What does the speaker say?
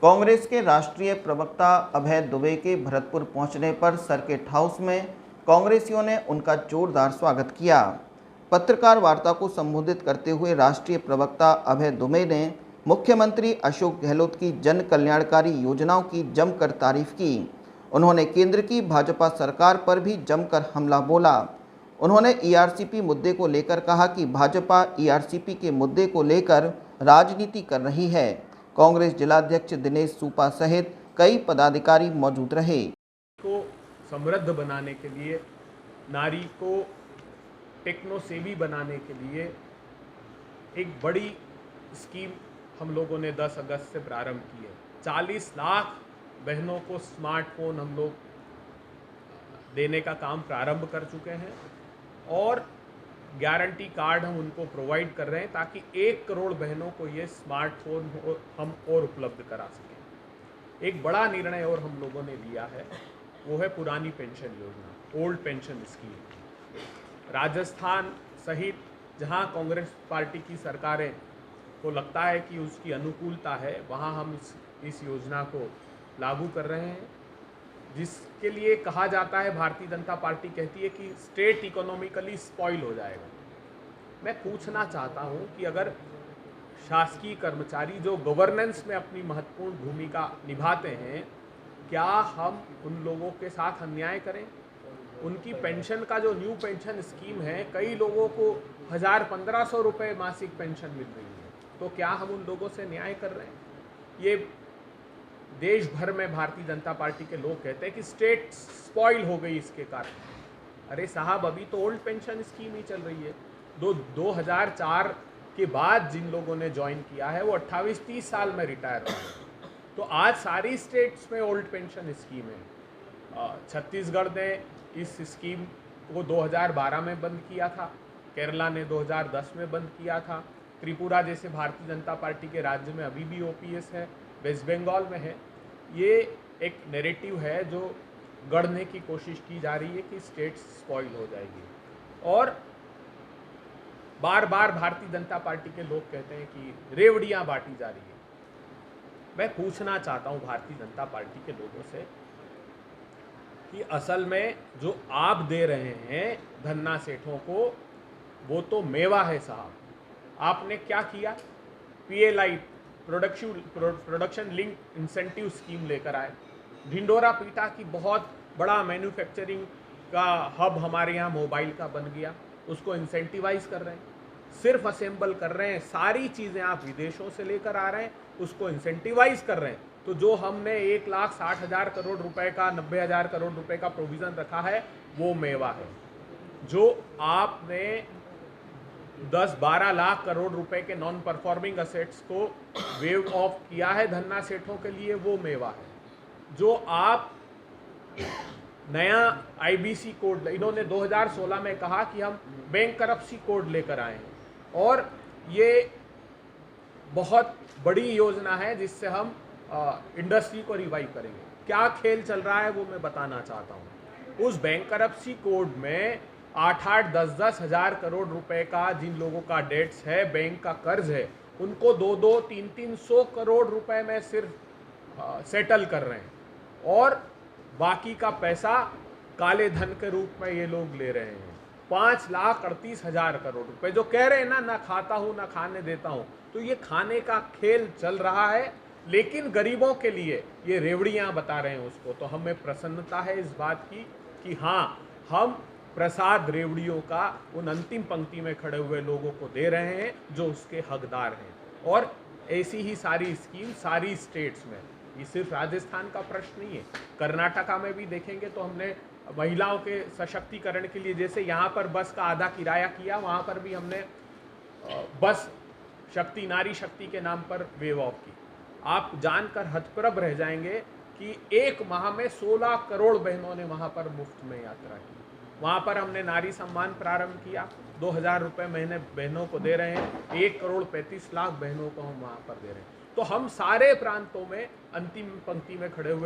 कांग्रेस के राष्ट्रीय प्रवक्ता अभय दुबे के भरतपुर पहुंचने पर सर्किट हाउस में कांग्रेसियों ने उनका जोरदार स्वागत किया। पत्रकार वार्ता को संबोधित करते हुए राष्ट्रीय प्रवक्ता अभय दुबे ने मुख्यमंत्री अशोक गहलोत की जन कल्याणकारी योजनाओं की जमकर तारीफ की। उन्होंने केंद्र की भाजपा सरकार पर भी जमकर हमला बोला। उन्होंने ईआरसीपी मुद्दे को लेकर कहा कि भाजपा ईआरसीपी के मुद्दे को लेकर राजनीति कर रही है। कांग्रेस जिलाध्यक्ष दिनेश सूपा सहित कई पदाधिकारी मौजूद रहे। को समृद्ध बनाने के लिए, नारी को टेक्नो सेवी बनाने के लिए एक बड़ी स्कीम हम लोगों ने 10 अगस्त से प्रारंभ की है। 40 लाख बहनों को स्मार्टफोन हम लोग देने का काम प्रारंभ कर चुके हैं और गारंटी कार्ड हम उनको प्रोवाइड कर रहे हैं ताकि 1 करोड़ बहनों को ये स्मार्टफोन हम और उपलब्ध करा सकें। एक बड़ा निर्णय और हम लोगों ने लिया है, वो है पुरानी पेंशन योजना, ओल्ड पेंशन स्कीम। राजस्थान सहित जहां कांग्रेस पार्टी की सरकारें को लगता है कि उसकी अनुकूलता है, वहां हम इस योजना को लागू कर रहे हैं, जिसके लिए कहा जाता है, भारतीय जनता पार्टी कहती है कि स्टेट इकोनॉमिकली स्पॉइल हो जाएगा। मैं पूछना चाहता हूं कि अगर शासकीय कर्मचारी जो गवर्नेंस में अपनी महत्वपूर्ण भूमिका निभाते हैं, क्या हम उन लोगों के साथ अन्याय करें? उनकी पेंशन का जो न्यू पेंशन स्कीम है, कई लोगों को 1000-1500 रुपये मासिक पेंशन मिल रही है, तो क्या हम उन लोगों से न्याय कर रहे हैं? ये देश भर में भारतीय जनता पार्टी के लोग कहते हैं कि स्टेट स्पॉइल हो गई इसके कारण। अरे साहब, अभी तो ओल्ड पेंशन स्कीम ही चल रही है। 2004 के बाद जिन लोगों ने ज्वाइन किया है वो 28-30 साल में रिटायर हो गए। तो आज सारी स्टेट्स में ओल्ड पेंशन स्कीम है। छत्तीसगढ़ ने इस स्कीम को 2012 में बंद किया था, केरला ने 2010 में बंद किया था, त्रिपुरा जैसे भारतीय जनता पार्टी के राज्य में अभी भी ओपीएस है, वेस्ट बंगाल में है। ये एक नैरेटिव है जो गढ़ने की कोशिश की जा रही है कि स्टेट स्पॉइल हो जाएगी, और बार बार भारतीय जनता पार्टी के लोग कहते हैं कि रेवड़ियां बांटी जा रही है। मैं पूछना चाहता हूं भारतीय जनता पार्टी के लोगों से कि असल में जो आप दे रहे हैं धन्ना सेठों को, वो तो मेवा है साहब। आपने क्या किया? PLI, production link incentive scheme लेकर आए। ढिंडोरा पीटा की बहुत बड़ा मैन्युफैक्चरिंग का हब हमारे यहाँ मोबाइल का बन गया, उसको इंसेंटिवाइज कर रहे हैं, सिर्फ असेंबल कर रहे हैं। सारी चीज़ें आप विदेशों से लेकर आ रहे हैं, उसको इंसेंटिवाइज कर रहे हैं। तो जो हमने 1,60,000 करोड़ रुपए का, 90,000 करोड़ रुपए का प्रोविज़न रखा है, वो मेवा है। जो आपने 10-12 लाख करोड़ रुपए के नॉन परफॉर्मिंग असेट्स को वेव ऑफ किया है धन्ना सेठों के लिए, वो मेवा है। जो आप नया आईबीसी कोड, इन्होंने 2016 में कहा कि हम बैंक करप्सी कोड लेकर आए हैं, और ये बहुत बड़ी योजना है जिससे हम इंडस्ट्री को रिवाइव करेंगे। क्या खेल चल रहा है वो मैं बताना चाहता हूँ। उस बैंक करप्सी कोड में 8-8, 10-10 हज़ार करोड़ रुपए का जिन लोगों का डेट्स है, बैंक का कर्ज है, उनको 2-2, 300 करोड़ रुपए में सिर्फ सेटल कर रहे हैं, और बाकी का पैसा काले धन के रूप में ये लोग ले रहे हैं। 5,38,000 करोड़ रुपए जो कह रहे हैं ना खाता हूँ ना खाने देता हूँ, तो ये खाने का खेल चल रहा है, लेकिन गरीबों के लिए ये रेवड़ियाँ बता रहे हैं उसको। तो हमें प्रसन्नता है इस बात की कि हाँ, हम प्रसाद रेवड़ियों का उन अंतिम पंक्ति में खड़े हुए लोगों को दे रहे हैं जो उसके हकदार हैं। और ऐसी ही सारी स्कीम सारी स्टेट्स में, ये सिर्फ राजस्थान का प्रश्न नहीं है, कर्नाटका में भी देखेंगे तो हमने महिलाओं के सशक्तिकरण के लिए, जैसे यहाँ पर बस का आधा किराया किया, वहाँ पर भी हमने बस शक्ति, नारी शक्ति के नाम पर वेव ऑफ की। आप जानकर हतप्रभ रह जाएंगे कि एक माह में 16 करोड़ बहनों ने वहाँ पर मुफ्त में यात्रा की। वहाँ पर हमने नारी सम्मान प्रारंभ किया, 2,000 रुपये महीने बहनों को दे रहे हैं, 1,35,00,000 बहनों को हम वहाँ पर दे रहे हैं। तो हम सारे प्रांतों में अंतिम पंक्ति में खड़े हुए